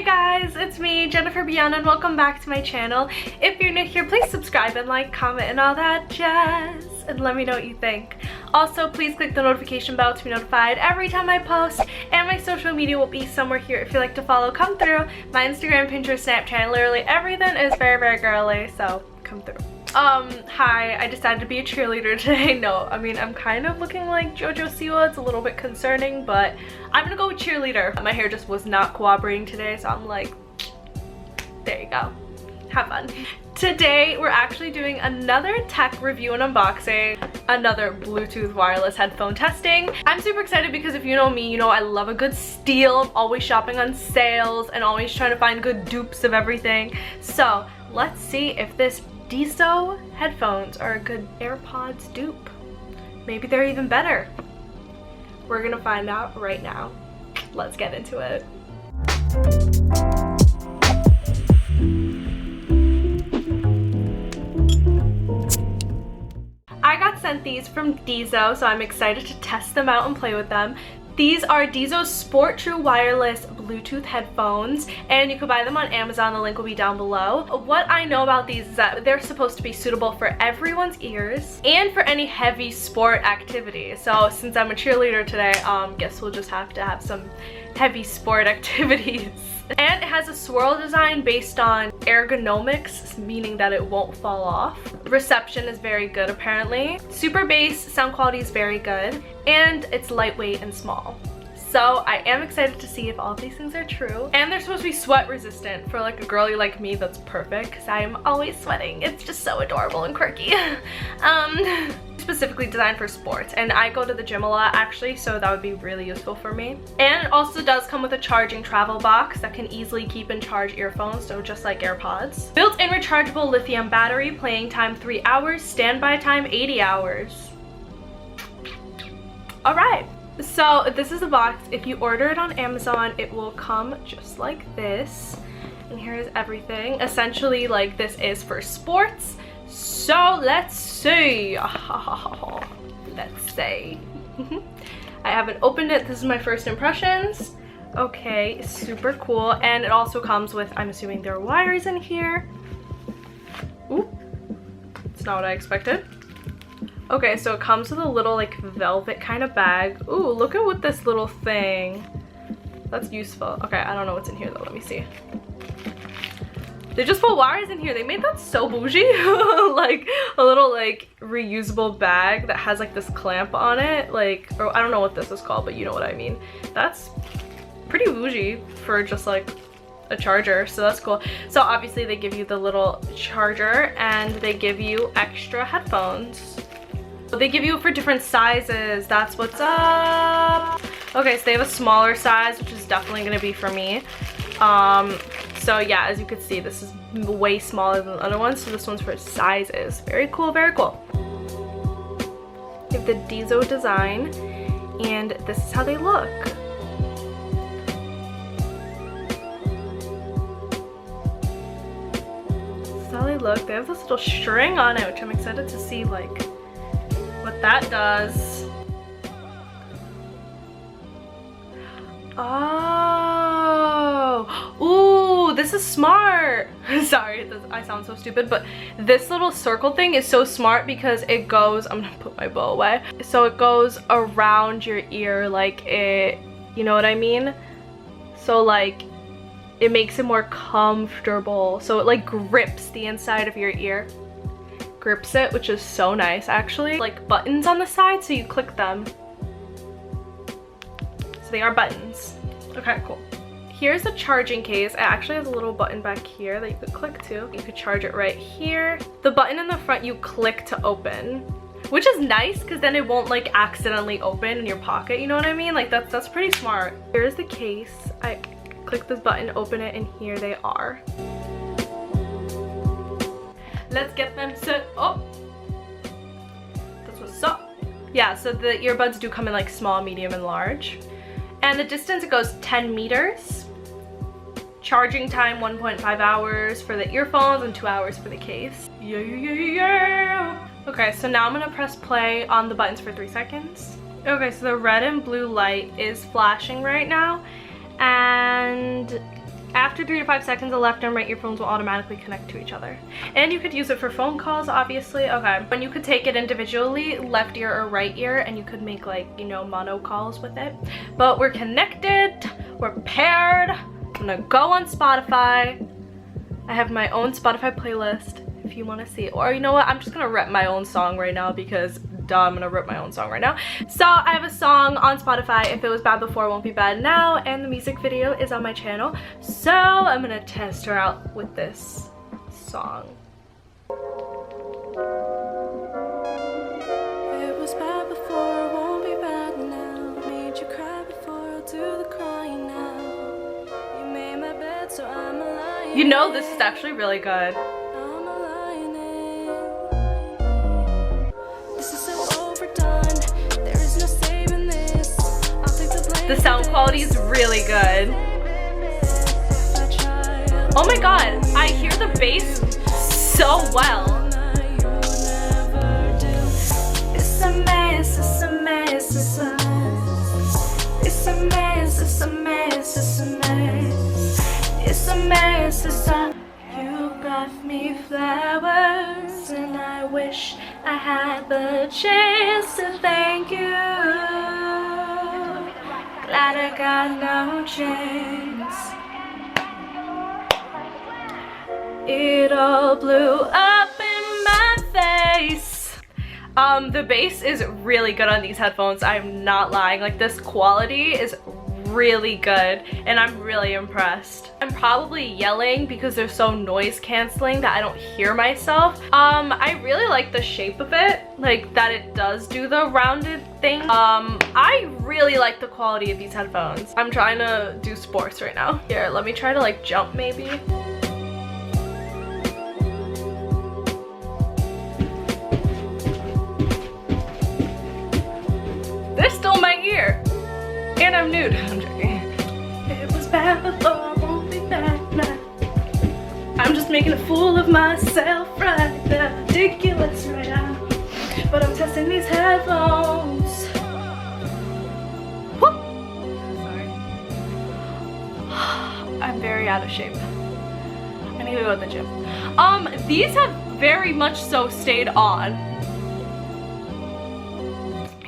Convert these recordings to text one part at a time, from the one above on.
Hey guys, it's me, Jennifer-Biana, and welcome back to my channel. If you're new here, please subscribe and like, comment, and all that jazz, and let me know what you think. Also, please click the notification bell to be notified every time I post, and my social media will be somewhere here if you'd like to follow. Come through. My Instagram, Pinterest, Snapchat, literally everything is very, very girly, so come through. Hi, I decided to be a cheerleader today. No, I mean, I'm kind of looking like JoJo Siwa. It's a little bit concerning, but I'm gonna go with cheerleader. My hair just was not cooperating today, so I'm like, there you go. Have fun. Today, we're actually doing another tech review and unboxing, another Bluetooth wireless headphone testing. I'm super excited because if you know me, you know I love a good steal. I'm always shopping on sales and always trying to find good dupes of everything. So, let's see if this Diso headphones are a good AirPods dupe. Maybe they're even better. We're gonna find out right now. Let's get into it. I got sent these from Diso, so I'm excited to test them out and play with them. These are Diso Sport True Wireless Bluetooth Headphones, and you can buy them on Amazon. The link will be down below. What I know about these is that they're supposed to be suitable for everyone's ears and for any heavy sport activity. So since I'm a cheerleader today, guess we'll just have to have some heavy sport activities. And it has a swirl design based on ergonomics, meaning that it won't fall off. Reception is very good apparently. Super bass, sound quality is very good, and it's lightweight and small. So I am excited to see if all of these things are true. And they're supposed to be sweat resistant. For like a girly like me, that's perfect because I'm always sweating. It's just so adorable and quirky. Specifically designed for sports, and I go to the gym a lot actually, so that would be really useful for me. And it also does come with a charging travel box that can easily keep and charge earphones, so just like AirPods. Built-in rechargeable lithium battery, playing time 3 hours, standby time 80 hours. All right. So this is the box. If you order it on Amazon, it will come just like this. And here's everything. Essentially, like, this is for sports. So let's see. Let's see. I haven't opened it. This is my first impressions. Okay, super cool. And it also comes with, I'm assuming there are wires in here. Ooh, it's not what I expected. Okay, so it comes with a little like velvet kind of bag. Ooh, look at what this little thing. That's useful. Okay, I don't know what's in here though. Let me see. They just put wires in here. They made that so bougie. Like a little like reusable bag that has like this clamp on it. Like, or I don't know what this is called, but you know what I mean. That's pretty bougie for just like a charger, so that's cool. So obviously they give you the little charger and they give you extra headphones. They give you for different sizes. That's what's up. Okay, so they have a smaller size, which is definitely gonna be for me. So yeah, as you can see, this is way smaller than the other ones, so this one's for sizes. Very cool, very cool. You have the Diso design, and this is how they look. This is how they look. They have this little string on it, which I'm excited to see like what that does. Oh, ooh, this is smart. Sorry, I sound so stupid, but this little circle thing is so smart because it goes, I'm gonna put my bow away. So it goes around your ear like it, you know what I mean? So like, it makes it more comfortable. So it like grips the inside of your ear. Grips it, which is so nice actually. Like buttons on the side, so you click them. So they are buttons. Okay, cool. Here's the charging case. It actually has a little button back here that you could click to. You could charge it right here. The button in the front you click to open, which is nice because then it won't like accidentally open in your pocket, you know what I mean? Like that's pretty smart. Here's the case. I click this button, open it, and here they are. Let's get them set up. That's what's up. Yeah, so the earbuds do come in like small, medium, and large. And the distance, it goes 10 meters. Charging time 1.5 hours for the earphones and 2 hours for the case. Yeah, yeah, yeah, yeah. Okay, so now I'm gonna press play on the buttons for 3 seconds. Okay, so the red and blue light is flashing right now. And After 3 to 5 seconds, the left and right earphones will automatically connect to each other. And you could use it for phone calls, obviously. Okay. And you could take it individually, left ear or right ear, and you could make like, you know, mono calls with it. But we're connected, we're paired. I'm gonna go on Spotify. I have my own Spotify playlist if you want to see it. Or you know what, I'm just gonna rep my own song right now because duh, I'm gonna rip my own song right now. So I have a song on Spotify, If It Was Bad Before, It Won't Be Bad Now, and the music video is on my channel. So I'm gonna test her out with this song. It was bad before, it won't be bad now. Made you cry before, I'll do the crying now. You made my bed, so I'm a lion. You know this is actually really good. The sound quality is really good. Oh my god, I hear the bass so well. It's a mess, it's a mess, it's a mess. It's a mess, it's a mess, it's a mess. It's a mess, it's a... You got me flowers and I wish I had the chance to thank you. Glad I got no chance. It all blew up in my face. The bass is really good on these headphones. I'm not lying. Like, this quality is really good and I'm really impressed. I'm probably yelling because they're so noise canceling that I don't hear myself. I really like the shape of it, like that it does do the rounded thing. I really like the quality of these headphones. I'm trying to do sports right now. Here, let me try to like jump maybe. They're still in my ear. And I'm nude. I'm joking. It was bad before, won't be bad now. I'm just making a fool of myself right now. Ridiculous right now. But I'm testing these headphones. Whoop. Sorry. I'm very out of shape. I need to go to the gym. These have very much so stayed on.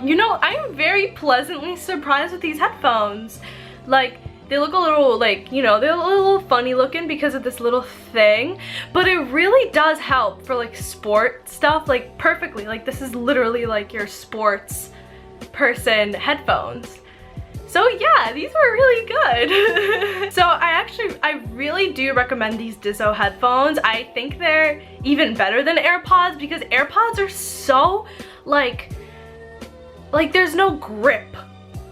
You know, I am very pleasantly surprised with these headphones. Like, they look a little, like, you know, they're a little funny looking because of this little thing, but it really does help for like sport stuff, like perfectly. Like, this is literally like your sports person headphones. So yeah, these were really good. So I really do recommend these Diso headphones. I think they're even better than AirPods because AirPods are so like there's no grip.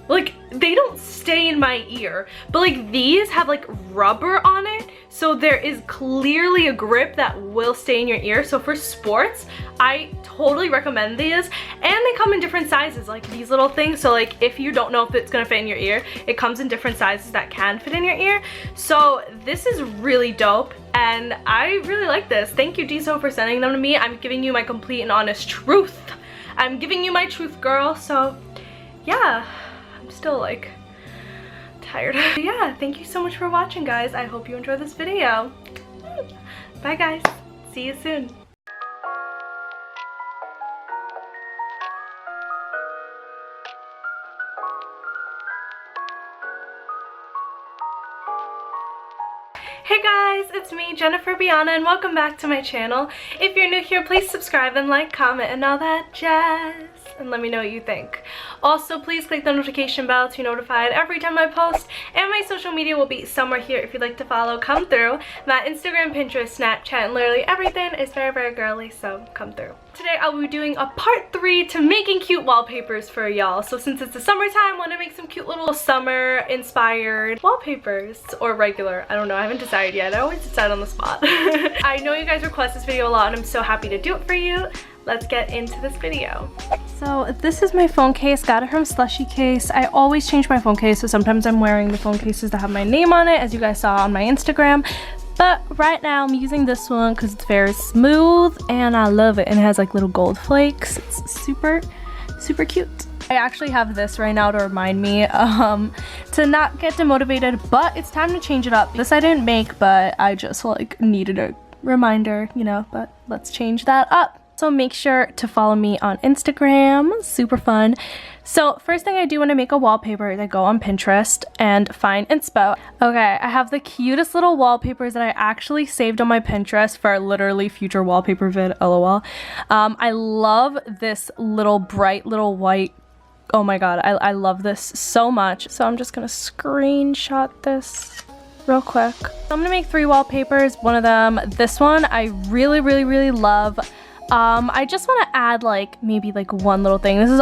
Like, they don't stay in my ear, but like these have like rubber on it, so there is clearly a grip that will stay in your ear. So for sports, I totally recommend these, and they come in different sizes, like these little things. So like if you don't know if it's gonna fit in your ear, it comes in different sizes that can fit in your ear. So this is really dope and I really like this. Thank you, Diso, for sending them to me. I'm giving you my complete and honest truth. I'm giving you my truth, girl. So yeah, I'm still like tired. Yeah, thank you so much for watching, guys. I hope you enjoyed this video. Bye guys, see you soon. Hey guys, it's me, Jennifer-Biana, and welcome back to my channel. If you're new here, please subscribe and like, comment, and all that jazz. And let me know what you think. Also, please click the notification bell to be notified every time I post. And my social media will be somewhere here if you'd like to follow. Come through. My Instagram, Pinterest, Snapchat, and literally everything is very, very girly, so come through. Today I'll be doing a part 3 to making cute wallpapers for y'all. So since it's the summertime, I want to make some cute little summer inspired wallpapers, or regular. I don't know, I haven't decided yet. I always decide on the spot. I know you guys request this video a lot and I'm so happy to do it for you. Let's get into this video. So this is my phone case, got it from Slushy Case. I always change my phone case, so sometimes I'm wearing the phone cases that have my name on it, as you guys saw on my Instagram. But right now I'm using this one because it's very smooth and I love it. And it has like little gold flakes. It's super, super cute. I actually have this right now to remind me to not get demotivated, but it's time to change it up. This I didn't make, but I just like needed a reminder, you know, but let's change that up. So make sure to follow me on Instagram, super fun. So first thing I do when I make a wallpaper is I go on Pinterest and find inspo. Okay, I have the cutest little wallpapers that I actually saved on my Pinterest for literally future wallpaper vid, lol. I love this little bright little white, oh my god, I love this so much. So I'm just gonna screenshot this real quick. So I'm gonna make 3 wallpapers. One of them, this one, I really love. I just want to add like maybe like one little thing. This is